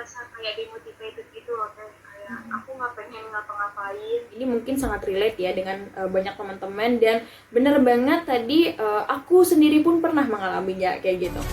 ngerasa kayak demotivated gitu loh, kayak aku nggak pengen ngapa-ngapain. Ini mungkin sangat relate ya dengan banyak teman-teman, dan bener banget tadi aku sendiri pun pernah mengalaminya kayak gitu.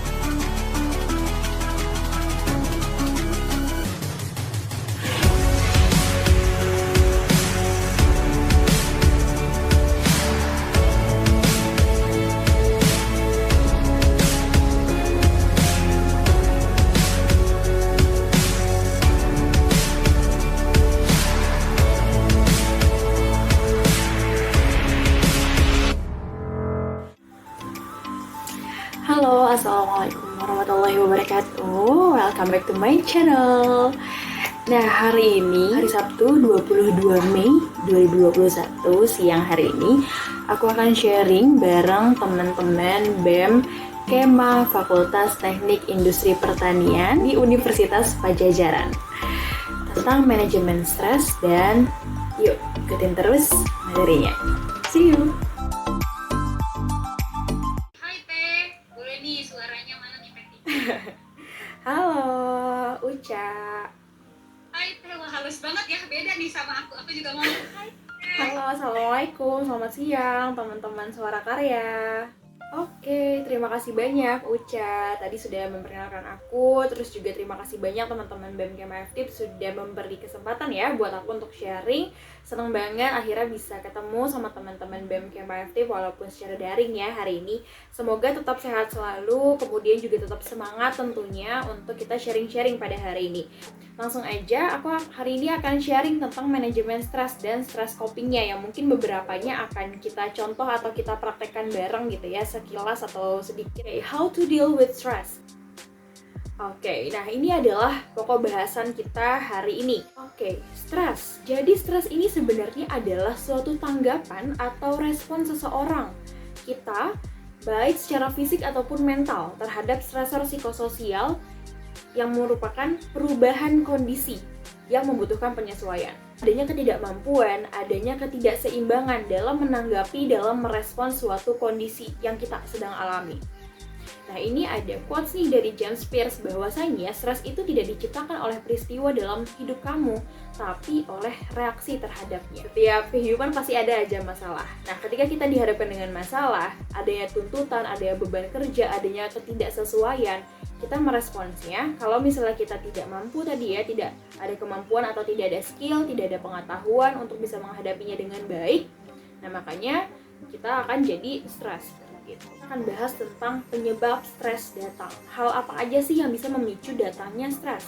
Halo, assalamualaikum warahmatullahi wabarakatuh. Welcome back to my channel. Nah, hari ini, hari Sabtu 22 Mei 2021, siang hari ini, aku akan sharing bareng teman-teman BEM Kema Fakultas Teknik Industri Pertanian di Universitas Padjadjaran tentang manajemen stres, dan yuk ikutin terus materinya. See you! Halo, Uca. Hai Teh, wah halus banget ya, beda nih sama aku juga ngomong hai Teh. Halo, assalamualaikum, selamat siang teman-teman Suara Karya. Oke, terima kasih banyak Uca tadi sudah memperkenalkan aku. Terus juga terima kasih banyak teman-teman BEM Kema FT sudah memberi kesempatan ya buat aku untuk sharing. Seneng banget akhirnya bisa ketemu sama teman-teman BEM Kema FT walaupun secara daring ya hari ini. Semoga tetap sehat selalu, kemudian juga tetap semangat tentunya untuk kita sharing-sharing pada hari ini. Langsung aja, aku hari ini akan sharing tentang manajemen stres dan stress copingnya, yang mungkin beberapanya akan kita contoh atau kita praktekkan bareng gitu ya, sekilas atau sedikit. How to deal with stress. Oke, nah ini adalah pokok bahasan kita hari ini. Oke, stres. Jadi stres ini sebenarnya adalah suatu tanggapan atau respon seseorang, kita, baik secara fisik ataupun mental, terhadap stresor psikososial yang merupakan perubahan kondisi yang membutuhkan penyesuaian. Adanya ketidakmampuan, adanya ketidakseimbangan dalam menanggapi, dalam merespons suatu kondisi yang kita sedang alami. Nah, ini ada quotes nih dari James Pierce bahwasanya stres itu tidak diciptakan oleh peristiwa dalam hidup kamu, tapi oleh reaksi terhadapnya. Setiap kehidupan pasti ada aja masalah. Nah, ketika kita dihadapkan dengan masalah, adanya tuntutan, adanya beban kerja, adanya ketidaksesuaian, kita meresponsnya. Kalau misalnya kita tidak mampu tadi ya, tidak ada kemampuan atau tidak ada skill, tidak ada pengetahuan untuk bisa menghadapinya dengan baik, nah makanya kita akan jadi stres. Kita akan bahas tentang penyebab stres datang. Hal apa aja sih yang bisa memicu datangnya stres?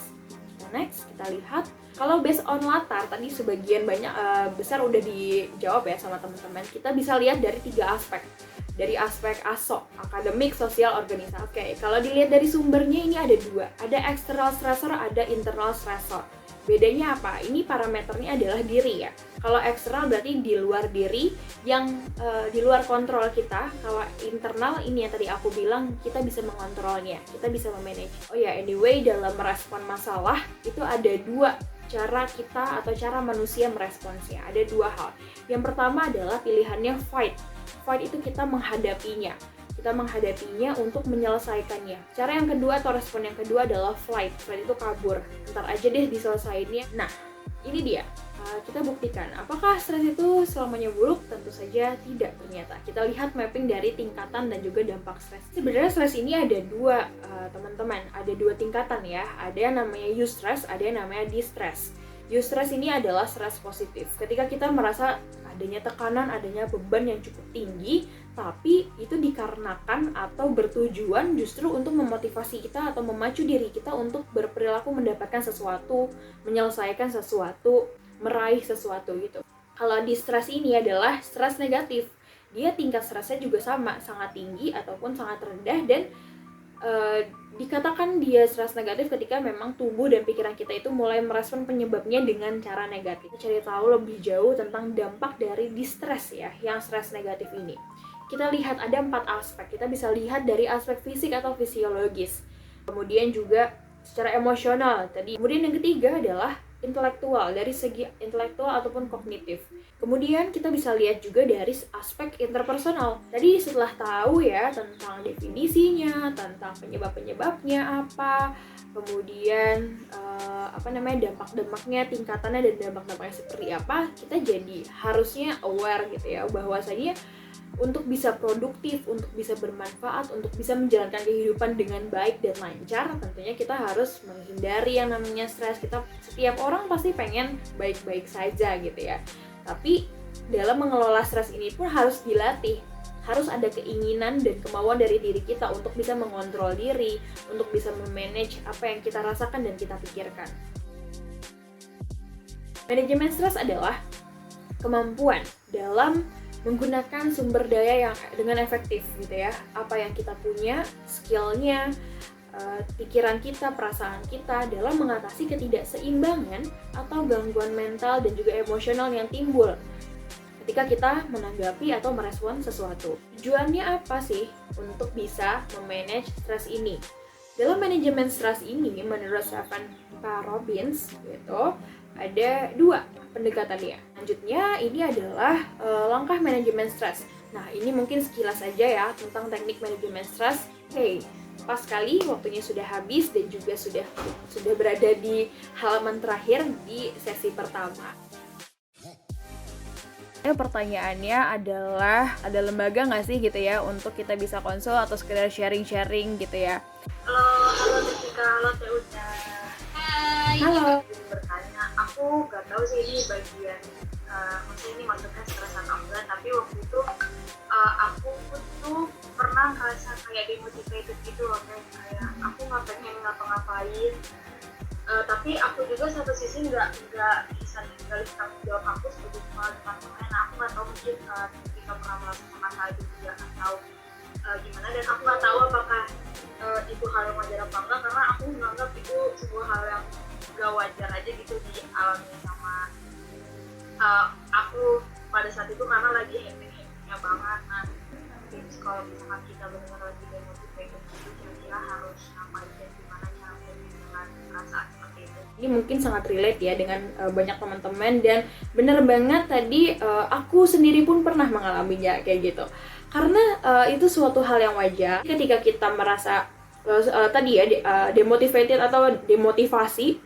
Next, kita lihat. Kalau based on latar, tadi sebagian banyak besar udah dijawab ya sama teman-teman. Kita bisa lihat dari 3 aspek. Dari aspek ASO, akademik, sosial, organisasi. Oke, kalau dilihat dari sumbernya ini ada 2. Ada external stressor, ada internal stressor. Bedanya apa? Ini parameternya adalah diri ya. Kalau eksternal berarti di luar diri, yang di luar kontrol kita. Kalau internal ini yang tadi aku bilang, kita bisa mengontrolnya, kita bisa memanage. Oh ya, anyway, dalam merespon masalah itu ada 2 cara kita atau cara manusia meresponsnya. Ada 2 hal. Yang pertama adalah pilihannya fight. Fight itu kita menghadapinya. Kita menghadapinya untuk menyelesaikannya. Cara yang kedua atau respon yang kedua adalah flight. Flight itu kabur. Ntar aja deh diselesainnya. Nah, ini dia. Kita buktikan. Apakah stres itu selamanya buruk? Tentu saja tidak ternyata. Kita lihat mapping dari tingkatan dan juga dampak stres. Sebenarnya stres ini ada 2, teman-teman. Ada 2 tingkatan ya. Ada yang namanya eustress, ada yang namanya distress. Eustress ini adalah stres positif. Ketika kita merasa adanya tekanan, adanya beban yang cukup tinggi, tapi itu dikarenakan atau bertujuan justru untuk memotivasi kita atau memacu diri kita untuk berperilaku mendapatkan sesuatu, menyelesaikan sesuatu, meraih sesuatu gitu. Kalau distress ini adalah stres negatif. Dia tingkat stresnya juga sama, sangat tinggi ataupun sangat rendah, dan dikatakan dia stres negatif ketika memang tubuh dan pikiran kita itu mulai merespon penyebabnya dengan cara negatif. Cari tahu lebih jauh tentang dampak dari distress ya, yang stres negatif ini. Kita lihat ada 4 aspek. Kita bisa lihat dari aspek fisik atau fisiologis. Kemudian juga secara emosional tadi. Kemudian yang ketiga adalah intelektual, dari segi intelektual ataupun kognitif. Kemudian kita bisa lihat juga dari aspek interpersonal. Tadi setelah tahu ya tentang definisinya, tentang penyebab-penyebabnya apa, kemudian dampak-dampaknya, tingkatannya dan dampak-dampaknya seperti apa, kita jadi harusnya aware gitu ya, bahwasanya untuk bisa produktif, untuk bisa bermanfaat, untuk bisa menjalankan kehidupan dengan baik dan lancar, tentunya kita harus menghindari yang namanya stres. Setiap orang pasti pengen baik-baik saja gitu ya. Tapi dalam mengelola stres ini pun harus dilatih. Harus ada keinginan dan kemauan dari diri kita untuk bisa mengontrol diri, untuk bisa memanage apa yang kita rasakan dan kita pikirkan. Manajemen stres adalah kemampuan dalam menggunakan sumber daya yang dengan efektif gitu ya. Apa yang kita punya, skillnya, pikiran kita, perasaan kita dalam mengatasi ketidakseimbangan atau gangguan mental dan juga emosional yang timbul ketika kita menanggapi atau merespon sesuatu. Tujuannya apa sih untuk bisa memanage stres ini? Dalam manajemen stres ini, menurut Stephen K. Robbins gitu, ada 2 pendekatannya. Selanjutnya ini adalah langkah manajemen stres. Nah, ini mungkin sekilas saja ya tentang teknik manajemen stres. Oke, pas sekali waktunya sudah habis dan juga sudah berada di halaman terakhir di sesi pertama. Pertanyaannya adalah, ada lembaga nggak sih gitu ya untuk kita bisa konsul atau sekedar sharing-sharing gitu ya? Halo Jessica, halo Teh Uca. Hai. Halo. Bertanya, aku gak tahu sih ini bagian maksudnya ini masuknya stres atau enggak, tapi waktu itu aku tuh pernah ngerasa kayak demotivated gitu loh, kayak aku nggak pengen ngapa-ngapain, tapi aku juga satu sisi nggak bisa ninggalin tanggung jawab aku sebagai kepala departemen. Nah, aku nggak tahu mungkin ketika pernah melakukan hal itu juga atau gimana, dan aku nggak tahu apakah itu hal yang wajar apa enggak, karena aku menganggap itu sebuah hal yang gak wajar aja gitu dialami sama aku pada saat itu karena lagi hektik-hektiknya banget. Nah, tips kalau misalkan kita benar-benar lagi demotivated gitu, kira-kira harus ngapain dan gimana caranya dengan perasaan seperti itu. Ini mungkin sangat relate ya dengan banyak teman-teman, dan bener banget tadi aku sendiri pun pernah mengalaminya kayak gitu. Karena itu suatu hal yang wajar ketika kita merasa demotivated atau demotivasi.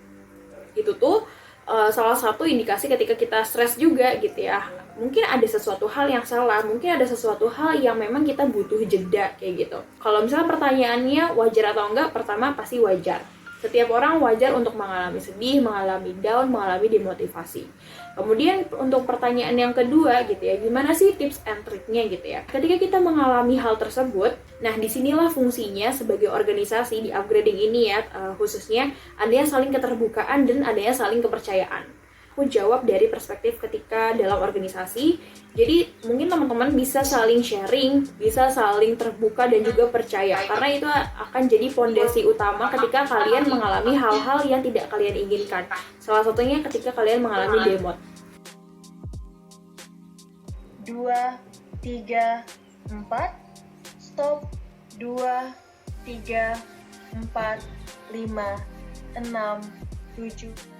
Itu tuh salah satu indikasi ketika kita stres juga gitu ya. Mungkin ada sesuatu hal yang salah, mungkin ada sesuatu hal yang memang kita butuh jeda kayak gitu. Kalau misalnya pertanyaannya wajar atau enggak, pertama pasti wajar. Setiap orang wajar untuk mengalami sedih, mengalami down, mengalami demotivasi. Kemudian untuk pertanyaan yang kedua gitu ya, gimana sih tips and triknya gitu ya? Ketika kita mengalami hal tersebut, nah disinilah fungsinya sebagai organisasi di upgrading ini ya, khususnya adanya saling keterbukaan dan adanya saling kepercayaan. Aku jawab dari perspektif ketika dalam organisasi. Jadi mungkin teman-teman bisa saling sharing, bisa saling terbuka dan juga percaya, karena itu akan jadi fondasi utama ketika kalian mengalami hal-hal yang tidak kalian inginkan. Salah satunya ketika kalian mengalami demot. 2, 3, 4, stop. 2, 3, 4, 5, 6, 7